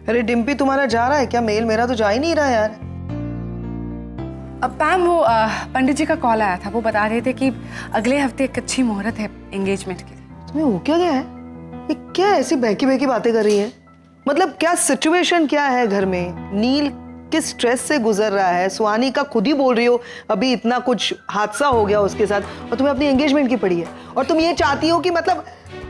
अरे डिम्पी, तुम्हारा जा रहा है क्या मेल? मेरा तो जा ही नहीं रहा यार। अब पैम, वो पंडित जी का कॉल आया था। वो बता रहे थे कि अगले हफ्ते एक अच्छी मुहूर्त है एंगेजमेंट के लिए। तुम्हें हो क्या गया है? ये क्या ऐसी बहकी बहकी बातें कर रही है? मतलब क्या सिचुएशन क्या है घर में? नील किस स्ट्रेस से गुजर रहा है? सुहानी का खुद ही बोल रही हो अभी इतना कुछ हादसा हो गया उसके साथ, और तुम्हें अपनी एंगेजमेंट की पड़ी है। और तुम ये चाहती हो कि मतलब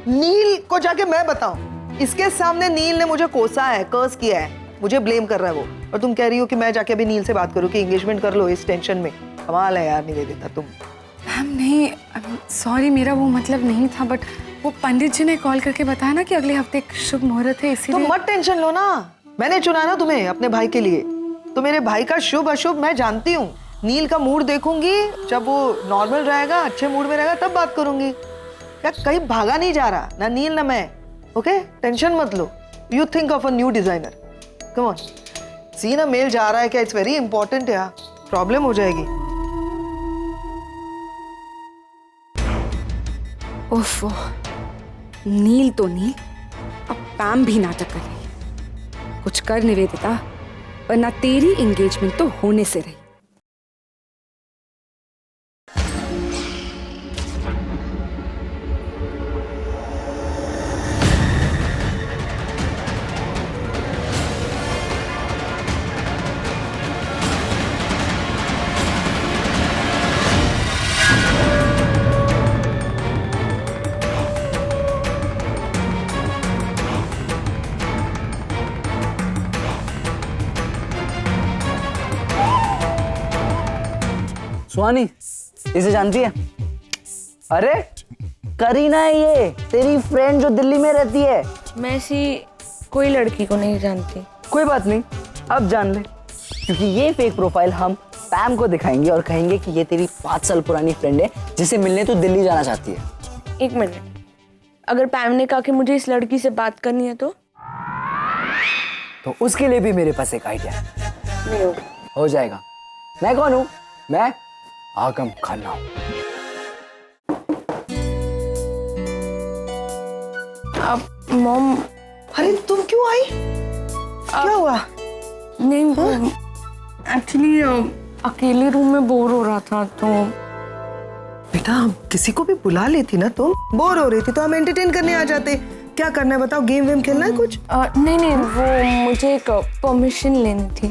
नील को जाके मैं बताऊं? इसके सामने नील ने मुझे कोसा है, कर्स किया है, मुझे ब्लेम कर रहा है वो, और तुम कह रही हो कि मैं जाके अभी नील से बात करूं कि एंगेजमेंट कर लो इस टेंशन में। कमाल है यार निवेदिता तुम। मैम नहीं, सॉरी, मेरा वो मतलब नहीं था, बट वो पंडित जी ने कॉल करके बताया ना कि अगले हफ्ते एक शुभ मुहूर्त है, इसीलिए। तुम मत टेंशन लो ना, मैंने चुना ना तुम्हें अपने भाई के लिए, तो मेरे भाई का शुभ अशुभ मैं जानती हूँ। नील का मूड देखूंगी, जब वो नॉर्मल रहेगा, अच्छे मूड में रहेगा, तब बात करूंगी। क्या कहीं भागा नहीं जा रहा, ना नील ना मैं। ओके, टेंशन मत लो। You think of a new designer. Come on, see ना मेल जा रहा है क्या? इट्स वेरी इंपॉर्टेंट यार, प्रॉब्लम हो जाएगी। ओफो, नील तो नील, अब पैम भी नाटक कर रही है। कुछ कर निवेदिता, वरना तेरी एंगेजमेंट तो होने से रही। सुहानी, इसे जानती है? अरे करीना है ये, तेरी फ्रेंड जो दिल्ली में रहती है। मैं ऐसी कोई लड़की को नहीं जानती। कोई बात नहीं, अब जान ले, क्योंकि ये फेक प्रोफाइल हम पैम को दिखाएंगे और कहेंगे कि ये तेरी 5 साल पुरानी फ्रेंड है जिसे मिलने तू दिल्ली जाना चाहती है। 1 मिनट, अगर पैम ने कहा कि मुझे इस लड़की से बात करनी है तो उसके लिए भी मेरे पास एक आइडिया है। नहीं होगा। हो जाएगा। मैं कौन हूँ? मैं आगम खाना हूँ। अब मॉम। अरे तुम क्यों आई? क्या हुआ? नहीं, एक्चुअली अकेले रूम में बोर हो रहा था तो। बेटा हम किसी को भी बुला लेती ना, तुम बोर हो रही थी तो हम एंटरटेन करने आ जाते। क्या करना है बताओ? गेम वेम खेलना है कुछ? नहीं नहीं, वो मुझे एक परमिशन लेनी थी।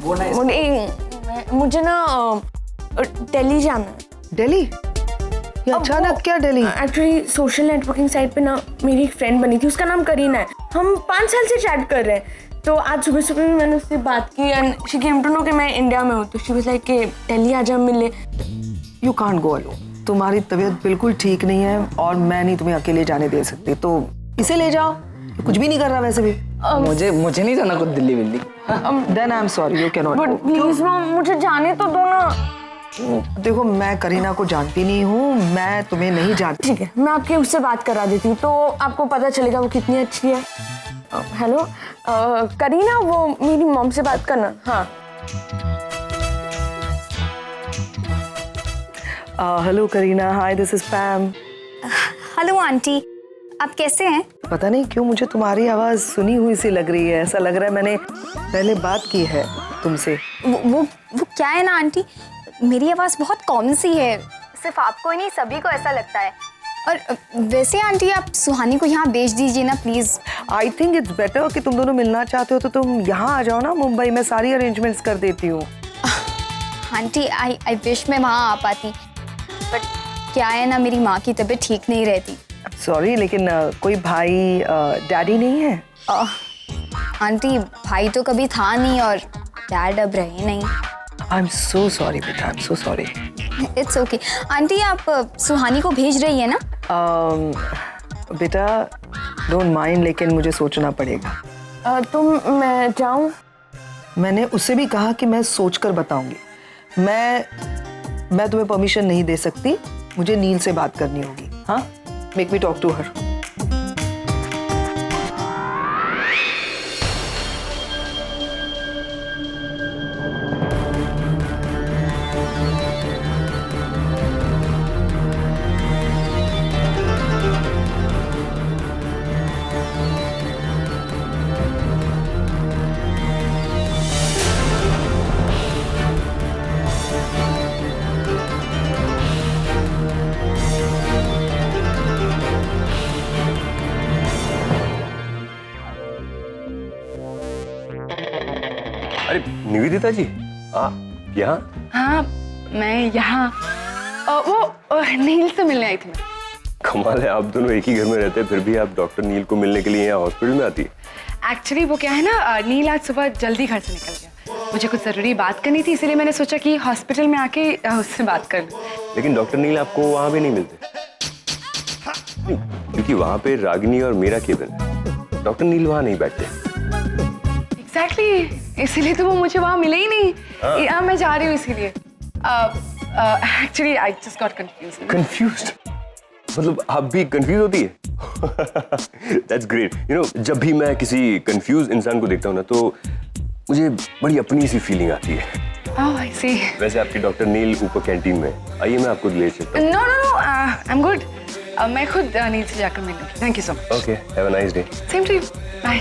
मुझे ना दिल्ली जाना है। दिल्ली? ये अचानक क्या Delhi? Actually social networking site पे ना मेरी एक फ्रेंड बनी थी, उसका नाम करीना है। हम 5 साल से चैट कर रहे हैं, तो आज सुबह सुबह मैंने उससे बात की and she came to know कि मैं इंडिया में हूँ, तो शी वाज लाइक कि दिल्ली आ जा मिले। You can't go alone. तुम्हारी तबीयत बिल्कुल ठीक नहीं है और मैं नहीं तुम्हें अकेले जाने दे सकती, तो इसे ले जाओ। कुछ भी नहीं कर रहा वैसे भी। मुझे नहीं जाना कुछ दिल्ली विल्ली। Then I am sorry, you can not. But please mom, मुझे जाने तो दो ना। देखो मैं करीना को जानती नहीं हूँ, मैं तुम्हें नहीं जानती। ठीक है, मैं आपके उससे बात करा देती हूँ तो आपको पता चलेगा वो कितनी अच्छी है। हेलो करीना, वो मेरी मॉम से बात करना। हाँ hello Kareena, hi this is पैम। Hello aunty, आप कैसे हैं? पता नहीं क्यों मुझे तुम्हारी आवाज सुनी हुई सी लग रही है। ऐसा लग रहा है मैंने पहले बात की है तुमसे। वो क्या है ना आंटी, मेरी आवाज़ बहुत कॉमन सी है, सिर्फ आपको ही नहीं सभी को ऐसा लगता है। और वैसे आंटी आप सुहानी को यहाँ भेज दीजिए ना please. I think it's better कि तुम दोनों मिलना चाहते हो तो तुम यहाँ आ जाओ ना मुंबई में, सारी अरेंजमेंट्स कर देती हूँ। आंटी आई विश मैं वहाँ आ पाती, बट क्या है ना मेरी माँ की तबीयत ठीक नहीं रहती। सॉरी, लेकिन कोई भाई डैडी नहीं है? आंटी भाई तो कभी था नहीं और डैड अब रहे नहीं। आई एम सो सॉरी बेटा, I am so sorry. It's okay aunty, आप सुहानी को भेज रही है ना? बेटा डोंट माइंड, लेकिन मुझे सोचना पड़ेगा। मैं जाऊँ? मैंने उससे भी कहा कि मैं सोचकर बताऊंगी। मैं तुम्हें परमिशन नहीं दे सकती, मुझे नील से बात करनी होगी। हाँ, make me talk to her. अरे निवेदिता जी, आप यहाँ? हाँ, मैं यहाँ वो नील से मिलने आई थी मैं। कमाल है, आप दोनों एक ही घर में रहते हैं फिर भी आप डॉक्टर नील को मिलने के लिए यहाँ हॉस्पिटल में आती है। एक्चुअली वो क्या है ना, नील आज सुबह जल्दी घर से निकल गया। मुझे कुछ ज़रूरी बात करनी थी, इसलिए मैंने सोचा कि हॉस्पिटल में आके उससे बात कर लूँ। लेकिन डॉक्टर नील आपको वहाँ पे नहीं मिलते, क्योंकि वहाँ पे रागिनी और मेरा केबिन है। डॉक्टर नील वहाँ नहीं बैठते। एग्जैक्टली, इसीलिए तो वो मुझे वहाँ मिले ही नहीं। यहाँ मैं जा रही हूँ इसीलिए। Actually I just got confused. Confused? मतलब आप भी कंफ्यूज होती है? That's great. यू नो, जब भी मैं किसी कंफ्यूज इंसान को देखता हूँ ना तो मुझे बड़ी अपनी सी फीलिंग आती है। ओह आई सी। वैसे आपकी डॉक्टर नील ऊपर कैंटीन में, आइए मैं आपको ले चलता हूँ। No no no, I am good. मैं खुद नील से जाकर मिलूंगी। Thank you so much. Okay, have a nice day. Same to you, bye.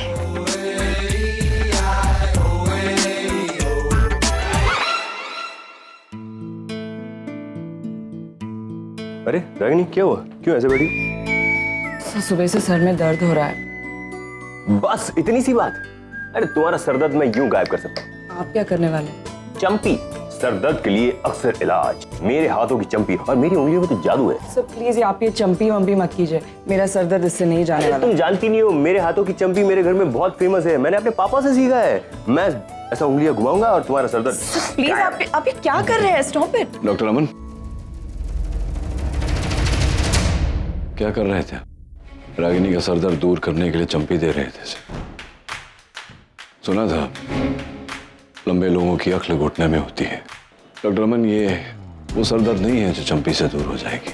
अरे रागिनी, क्या हुआ? क्यों ऐसे बैठी? सुबह से सर में दर्द हो रहा है। बस इतनी सी बात? अरे तुम्हारा सरदर्द मैं यूं गायब कर सकता हूँ। आप क्या करने वाले? चंपी, सरदर्द के लिए अक्सर इलाज। मेरे हाथों की चंपी और मेरी उंगलियों में तो जादू है। सर प्लीज आप ये चंपी वंपी मत कीजिए, मेरा सर दर्द इससे नहीं जाने वाला। तुम जानती नहीं हो, मेरे हाथों की चंपी मेरे घर में बहुत फेमस है। मैंने अपने पापा से सीखा है। मैं ऐसा उंगलियां घुमाऊंगा और तुम्हारा सरदर्द। प्लीज आप ये क्या कर रहे हैं? Stop it. डॉक्टर अमन, क्या कर रहे थे? रागिनी का सर दर्द दूर करने के लिए चंपी दे रहे थे। सुना था लंबे लोगों की अक्ल घुटने में होती है। डॉक्टर अमन, ये वो सर दर्द नहीं है जो चंपी से दूर हो जाएगी।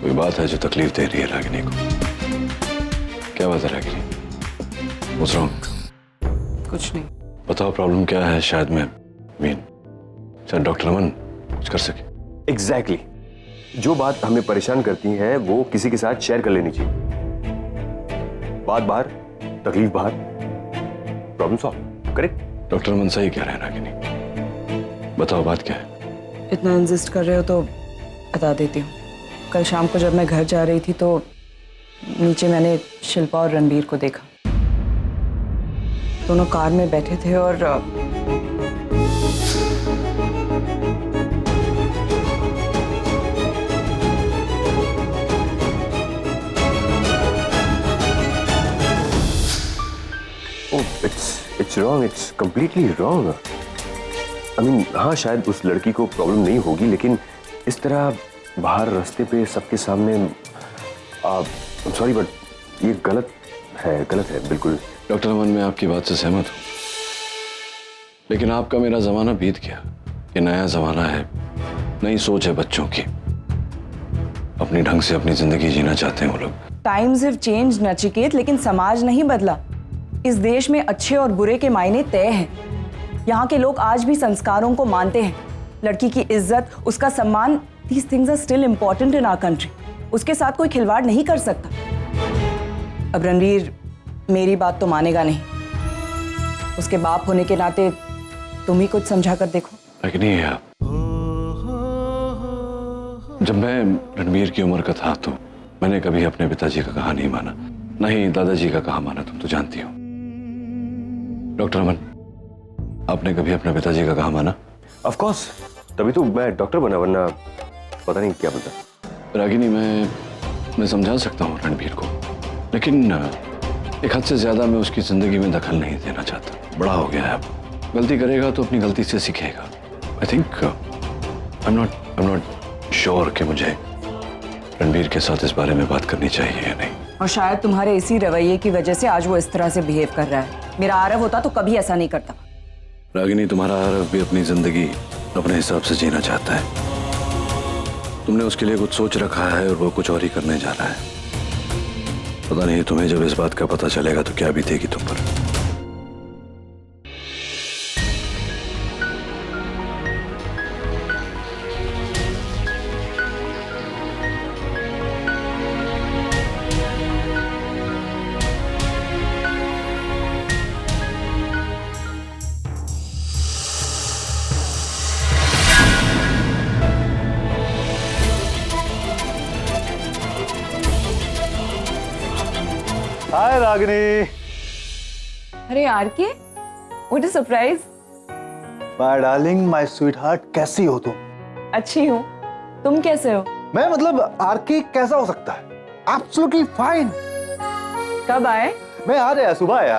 कोई बात है जो तकलीफ दे रही है रागिनी को। क्या बात है रागिनी? What's wrong? कुछ नहीं। बताओ प्रॉब्लम क्या है? शायद शायद डॉक्टर अमन कुछ कर सके। एग्जैक्टली। जो बात हमें परेशान करती है वो किसी के साथ शेयर कर लेनी चाहिए। बात बाहर, तकलीफ बाहर, प्रॉब्लम सॉल्व। करेक्ट? डॉक्टर अमन सही कह रहे हैं रागिनी। बताओ बात क्या है? इतना इंसिस्ट कर रहे हो तो बता देती हूँ। कल शाम को जब मैं घर जा रही थी तो नीचे मैंने शिल्पा और रणबीर को देखा। दोनों कार में बैठे थे और it's wrong, it's completely wrong. I mean, हाँ शायद उस लड़की को प्रॉब्लम नहीं होगी, लेकिन इस तरह बाहर रास्ते पे सबके सामने सॉरी बट ये गलत है बिल्कुल। डॉक्टर अमन, मैं आपकी बात से सहमत हूँ, लेकिन आपका मेरा जमाना बीत गया। ये नया जमाना है, नई सोच है बच्चों की। अपनी ढंग से अपनी जिंदगी जीना चाहते हैं वो लोग। टाइम्स हैव चेंज्ड नचिकेत, लेकिन समाज नहीं बदला। इस देश में अच्छे और बुरे के मायने तय हैं। यहाँ के लोग आज भी संस्कारों को मानते हैं। लड़की की इज्जत, उसका सम्मान, these things are still important in our country। उसके साथ कोई खिलवाड़ नहीं कर सकता। अब रणवीर मेरी बात तो मानेगा नहीं। उसके बाप होने के नाते तुम ही कुछ समझा कर देखो। लेकिन ये जब मैं रणवीर की उम्र का था तो मैंने कभी अपने पिताजी का कहा नहीं माना, नहीं दादाजी का कहा माना। तुम तो जानती हो। डॉक्टर अमन, आपने कभी अपने पिताजी का कहा माना? ऑफ कोर्स, तभी तो मैं डॉक्टर बना, वरना पता नहीं क्या बनता। रागिनी, मैं समझा सकता हूँ रणबीर को, लेकिन एक हद से ज्यादा मैं उसकी जिंदगी में दखल नहीं देना चाहता। बड़ा हो गया है अब। गलती करेगा तो अपनी गलती से सीखेगा। I think I am not sure कि मुझे रणबीर के साथ इस बारे में बात करनी चाहिए या नहीं। और शायद तुम्हारे इसी रवैये की वजह से आज वो इस तरह से बिहेव कर रहा है। मेरा आरव होता तो कभी ऐसा नहीं करता। रागिनी, तुम्हारा आरव भी अपनी जिंदगी अपने हिसाब से जीना चाहता है। तुमने उसके लिए कुछ सोच रखा है और वो कुछ और ही करने जा रहा है। पता नहीं तुम्हें जब इस बात का पता चलेगा तो क्या बीतेगी तुम पर। हाय रागिनी। अरे यार के what a surprise. My darling, my sweetheart, कैसी हो तुम? अच्छी हूँ, तुम कैसे हो? मैं मतलब आरके कैसा हो सकता है? Absolutely fine. कब आए? मैं आज आया, सुबह आया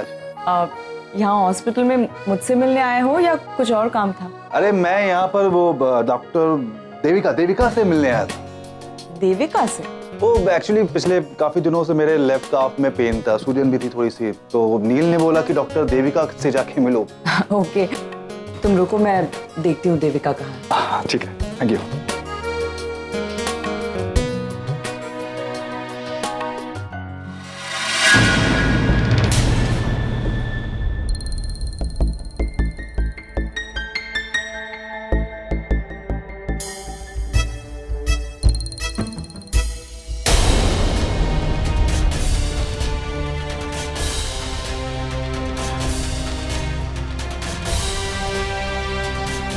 आज। यहाँ हॉस्पिटल में मुझसे मिलने आए हो या कुछ और काम था? अरे मैं यहाँ पर वो डॉक्टर देविका से मिलने आया था। देविका से? वो एक्चुअली पिछले काफी दिनों से मेरे लेफ्ट काफ में पेन था, सूजन भी थी थोड़ी सी, तो नील ने बोला कि डॉक्टर देविका से जाके मिलो। ओके, तुम रुको, मैं देखती हूँ देविका कहाँ है। ठीक है, थैंक यू।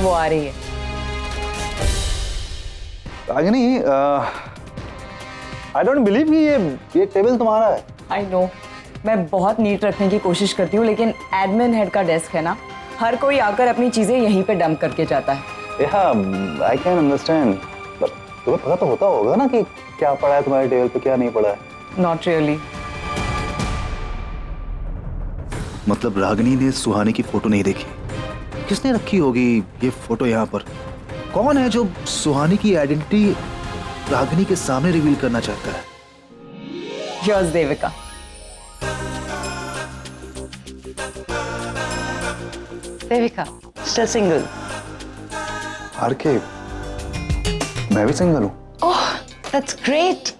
वो आ रही है। रागिनी, आई डोंट बिलीव कि ये टेबल तुम्हारा है। आई नो, मैं बहुत नीट रखने की कोशिश करती हूँ, लेकिन एडमिन हेड का डेस्क है ना, हर कोई आकर अपनी चीजें यहीं पे डंप करके जाता है। आई कैन अंडरस्टैंड, बट तुम्हें पता तो होता होगा ना कि क्या पड़ा है तुम्हारे टेबल पे, क्या नहीं पड़ा है। Not really. मतलब रागिनी ने सुहानी की फोटो नहीं देखी? किसने रखी होगी ये फोटो यहाँ पर? कौन है जो सुहानी की आइडेंटिटी रागिनी के सामने रिवील करना चाहता है? Here's Devika. Devika, still single? RK, मैं भी सिंगल हूँ। Oh, that's great.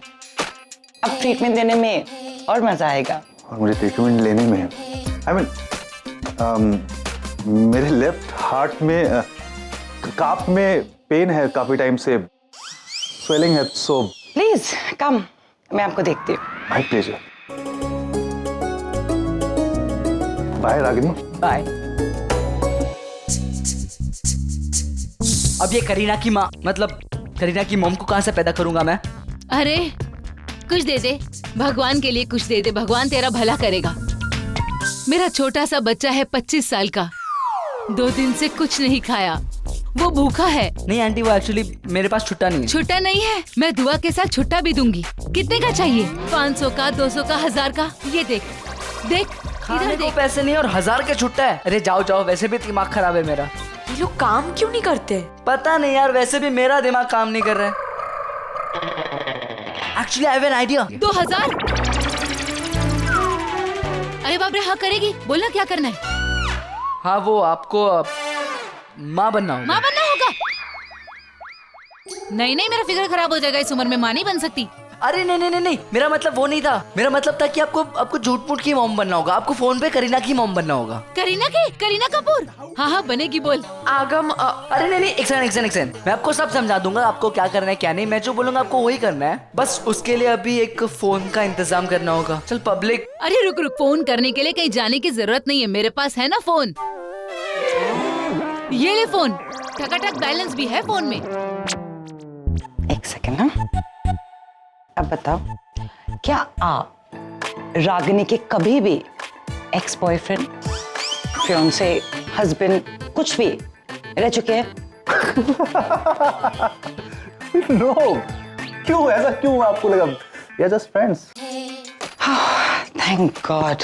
अब ट्रीटमेंट देने में और मजा आएगा। और मुझे ट्रीटमेंट लेने में मेरे लेफ्ट हार्ट में काफ में पेन है काफी टाइम से, स्वेलिंग है, सो प्लीज कम, मैं आपको देखती हूँ। My pleasure. Bye Ragini. Bye. अब ये करीना की माँ, मतलब करीना की मॉम को कहाँ से पैदा करूंगा मैं? अरे कुछ दे दे, भगवान के लिए कुछ दे दे, भगवान तेरा भला करेगा। मेरा छोटा सा बच्चा है 25 साल का, 2 दिन से कुछ नहीं खाया, वो भूखा है। नहीं आंटी, वो एक्चुअली मेरे पास छुट्टा नहीं है। छुट्टा नहीं है? मैं दुआ के साथ छुट्टा भी दूंगी। कितने का चाहिए? 500 का, 200 का, 1000 का? ये देख देख, खाने इधर को देख। पैसे नहीं और 1000 के छुट्टा है। अरे जाओ जाओ, वैसे भी दिमाग खराब है मेरा। ये लोग काम क्यों नहीं करते? पता नहीं यार, वैसे भी मेरा दिमाग काम नहीं कर रहा है। Actually I have an idea. 2000? अरे बाप रे, हाँ करेगी, बोलना क्या करना है? हाँ, वो आपको माँ बनना होगा। माँ बनना होगा? नहीं नहीं, मेरा फिगर खराब हो जाएगा, इस उम्र में माँ नहीं बन सकती। अरे नहीं नहीं नहीं नहीं, मेरा मतलब वो नहीं था। मेरा मतलब था कि आपको झूठ मूठ की मॉम बनना होगा, आपको फोन पे करीना की मॉम बनना होगा। करीना की? करीना कपूर? हाँ हाँ बनेगी, बोल। आगम अरे नहीं नहीं, एक सेकंड, मैं आपको सब समझा दूंगा, आपको क्या करना है क्या नहीं। मैं जो बोलूंगा आपको वही करना है, बस उसके लिए अभी एक फोन का इंतजाम करना होगा। चल पब्लिक। अरे रुक रुक, फोन करने के लिए कहीं जाने की जरूरत नहीं है, मेरे पास है ना फोन। ये ले फोन, ठकाठक बैलेंस भी है फोन में। एक सेकंड ना, अब बताओ, क्या आप रागिनी के कभी भी एक्स बॉयफ्रेंड, फियांसे, हस्बैंड, कुछ भी रह चुके हैं? नो, क्यों ऐसा क्यों आपको लगा? या जस्ट फ्रेंड्स। Thank God.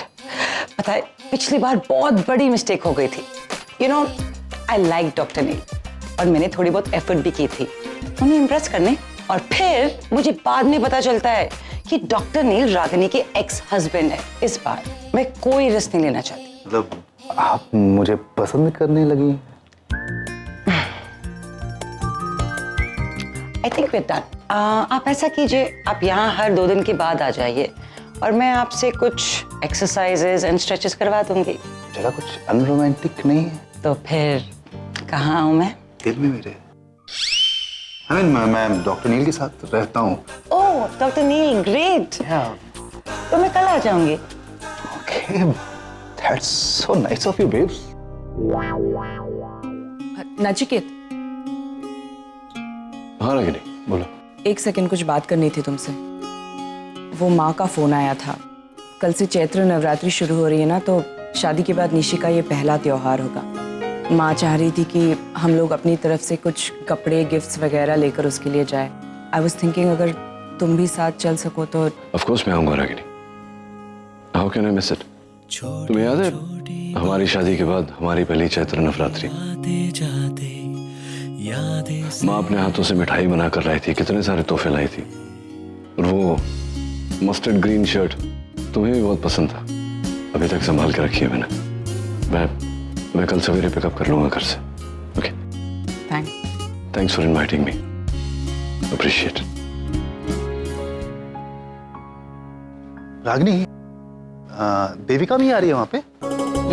पता है, पिछली बार बहुत बड़ी मिस्टेक हो गई थी। You know, I like doctor Neel और मैंने थोड़ी बहुत एफर्ट भी की थी उन्हें इम्प्रेस करने, और फिर मुझे बाद में पता चलता है कि डॉक्टर नील रागिनी के एक्स हस्बैंड है। इस बार मैं कोई रिस्क नहीं लेना चाहती। मतलब आप मुझे पसंद करने लगी? I think we done. आप ऐसा कीजिए, आप यहाँ हर 2 दिन के बाद आ जाइए और मैं आपसे कुछ एक्सरसाइजेज एंड स्ट्रेचेस करवा दूंगी। जरा कुछ अनरोमांटिक नहीं है? तो फिर कहाँ आऊँ मैं? दिल में मेरे। मैं डॉक्टर नील के साथ रहता हूँ। Oh, doctor Neel, great. तो मैं कल आ जाऊंगी। Okay, that's so nice of you babes. Nachiket, हाँ रागिनी, बोलो। एक सेकंड, कुछ बात करनी थी तुमसे। वो माँ का फोन आया था, कल से चैत्र नवरात्रि शुरू हो रही है ना, तो शादी के बाद निशी का ये पहला त्योहार होगा। माँ चाह रही थी कि हम लोग अपनी तरफ से कुछ कपड़े गिफ्ट्स वगैरह लेकर उसके लिए जाए। आई वॉज थिंकिंग अगर तुम भी साथ चल सको तो। ऑफ कोर्स मैं आऊंगा Ragini. How can I miss it? तुम्हें याद है हमारी शादी के बाद हमारी पहली चैत्र नवरात्रि, माँ अपने हाथों से मिठाई बनाकर लाई थी, कितने सारे तोहफे लाई थी। और वो मस्टर्ड ग्रीन शर्ट तुम्हें भी बहुत पसंद था, अभी तक संभाल के रखी है मैंने। मैं कल सवेरे पिकअप कर लूंगा घर से। Okay, thanks for inviting me, appreciate. Ragini, Devika भी आ रही है वहाँ पे?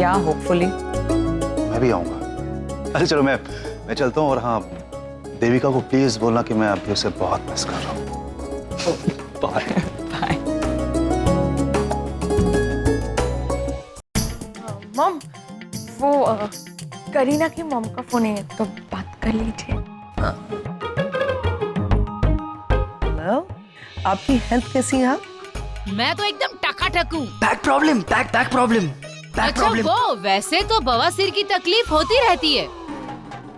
या होपफुली। मैं भी आऊँगा। अच्छा चलो मैं चलता हूँ। और हाँ, देविका को प्लीज बोलना कि मैं अभी उसे बहुत मिस कर रहा हूँ। बाय। बाय। मॉम, वो करीना की मॉम का फोन है तो बात कर लीजिए। हेलो, आपकी हेल्थ कैसी है? मैं तो एकदम टकाटक हूँ। Back problem. अच्छा वो वैसे तो बवासीर की तकलीफ होती रहती है,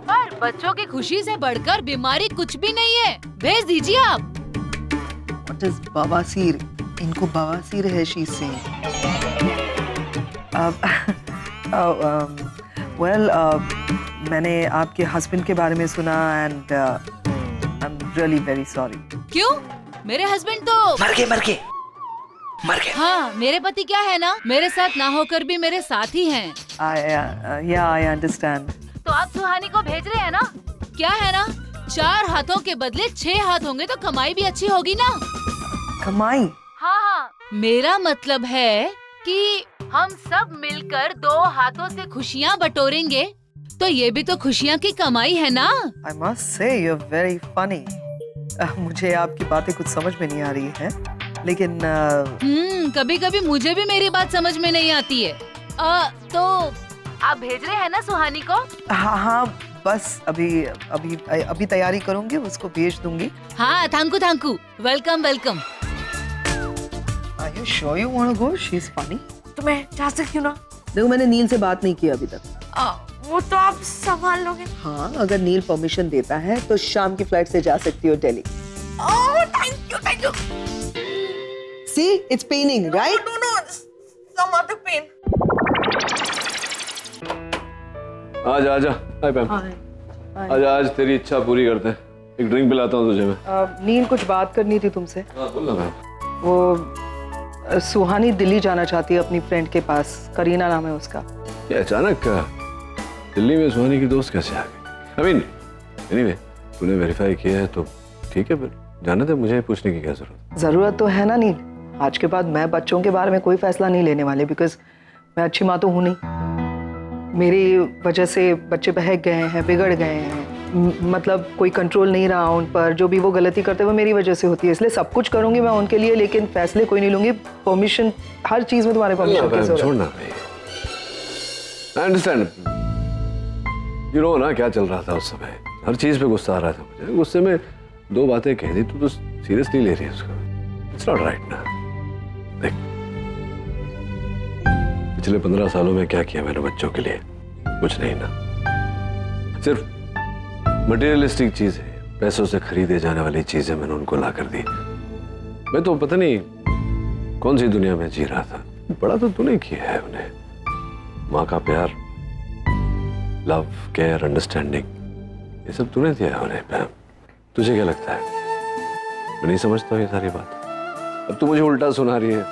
पर बच्चों की खुशी से बढ़कर बीमारी कुछ भी नहीं है। भेज दीजिए आप। What is बवासीर? इनको बवासीर है शी से। वेल, मैंने आपके हस्बैंड के बारे में सुना and I am really very sorry. क्यों? मेरे हस्बैंड तो मर गए। हाँ, मेरे पति क्या है ना, मेरे साथ ना होकर भी मेरे साथ ही हैं। I understand. तो आप सुहानी को भेज रहे हैं ना? क्या है ना, 4 हाथों के बदले 6 हाथ होंगे तो कमाई भी अच्छी होगी ना। कमाई? हाँ, मेरा मतलब है कि हम सब मिलकर 2 हाथों से खुशियाँ बटोरेंगे तो ये भी तो खुशियाँ की कमाई है ना। I must say you're very funny. मुझे आपकी बातें कुछ समझ में नहीं आ रही है, लेकिन कभी कभी मुझे भी मेरी बात समझ में नहीं आती है। तो आप भेज रहे हैं ना सुहानी को? हाँ, बस अभी तैयारी करूंगी, उसको भेज दूंगी। हाँ, thank you. Welcome. Are you sure you want to go? She's funny. तो मैं जा सकती हूँ ना? देखो, मैंने नील से बात नहीं की अभी तक। वो तो आप संभाल लोगे। हाँ, अगर नील परमिशन देता है तो शाम की फ्लाइट से जा सकती हो Delhi. Thank you. See, it's paining, right? No, some other pain. आजा। हाय पैम। आज तेरी इच्छा पूरी करते हैं। एक ड्रिंक पिलाता हूँ तुझे मैं। नील, कुछ बात करनी थी तुमसे। हाँ, बोल ना मैम। वो सुहानी दिल्ली जाना चाहती है अपनी फ्रेंड के पास, करीना नाम है उसका। ये अचानक दिल्ली में सुहानी की दोस्त कैसे आ गई? I mean, anyway, तूने वेरीफाई किया है तो ठीक है, फिर जाने दे, मुझे पूछने की क्या जरूरत तो है ना नील। आज के बाद मैं बच्चों के बारे में कोई फैसला नहीं लेने वाले, बिकॉज मैं अच्छी माँ तो हूँ नहीं। मेरी वजह से बच्चे बहक गए हैं, बिगड़ गए हैं, मतलब कोई कंट्रोल नहीं रहा उन पर। जो भी वो गलती करते वो मेरी वजह से होती है, इसलिए सब कुछ करूंगी मैं उनके लिए, लेकिन फैसले कोई नहीं लूंगी। परमिशन, हर चीज में तुम्हारे परमिशन की जरूरत। छोड़ना भाई, आई अंडरस्टैंड। यू नो ना क्या चल रहा था उस समय, हर चीज पे गुस्सा आ रहा था मुझे। गुस्से में 2 बातें कह दी तो सीरियसली ले रही है उसको। इट्स नॉट राइट ना। देख, पिछले 15 सालों में क्या किया मैंने बच्चों के लिए? कुछ नहीं ना। सिर्फ मटेरियलिस्टिक चीजें, पैसों से खरीदे जाने वाली चीजें मैंने उनको ला कर दी। मैं तो पता नहीं कौन सी दुनिया में जी रहा था। बड़ा तो तूने किया है उन्हें। माँ का प्यार, लव, केयर, अंडरस्टैंडिंग, ये सब तूने दिया है उन्हें पैम। तुझे क्या लगता है मैं नहीं समझता हूँ ये सारी बात? अब तू मुझे उल्टा सुना रही है।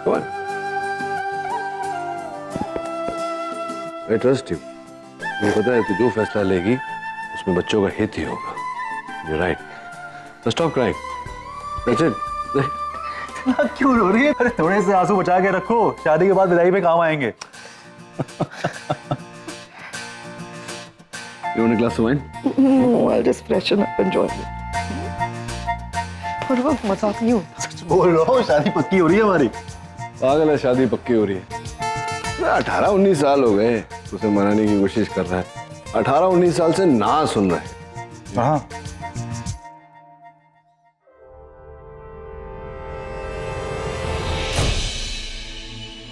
Come on. I trust you. मुझे पता है तू जो फैसला लेगी उसमें बच्चों का हित ही होगा। You're right. So stop crying. That's it. क्यों रो रही है? अरे थोड़े से आंसू बचा के रखो, शादी के बाद विदाई में काम आएंगे। You want a glass of wine? No, I'll just freshen up and join it. और मजाक नहीं हो। बोल रहा हूँ, शादी पक्की हो रही है हमारी। पागल है, शादी पक्की हो रही है। 18-19 साल हो गए, उसे मनाने की कोशिश कर रहा है। 18-19 साल से ना सुन रहा है। हाँ,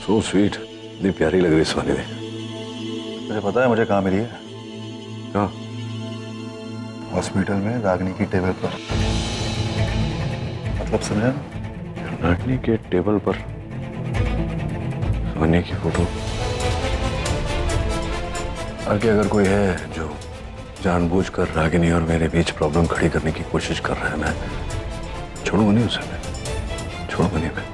So sweet. इतनी प्यारी लग रही सोनी दे। मुझे पता है मुझे कहाँ मिली है। कहाँ? हॉस्पिटल में रागनी की टेबल पर। मतलब समझा ना? रागनी के टेबल पर सोनी की फोटो। आगे अगर कोई है जो जानबूझकर रागिनी और मेरे बीच प्रॉब्लम खड़ी करने की कोशिश कर रहा है, मैं छोड़ूंगा नहीं उसे, मैं छोड़ूंगा नहीं मैं।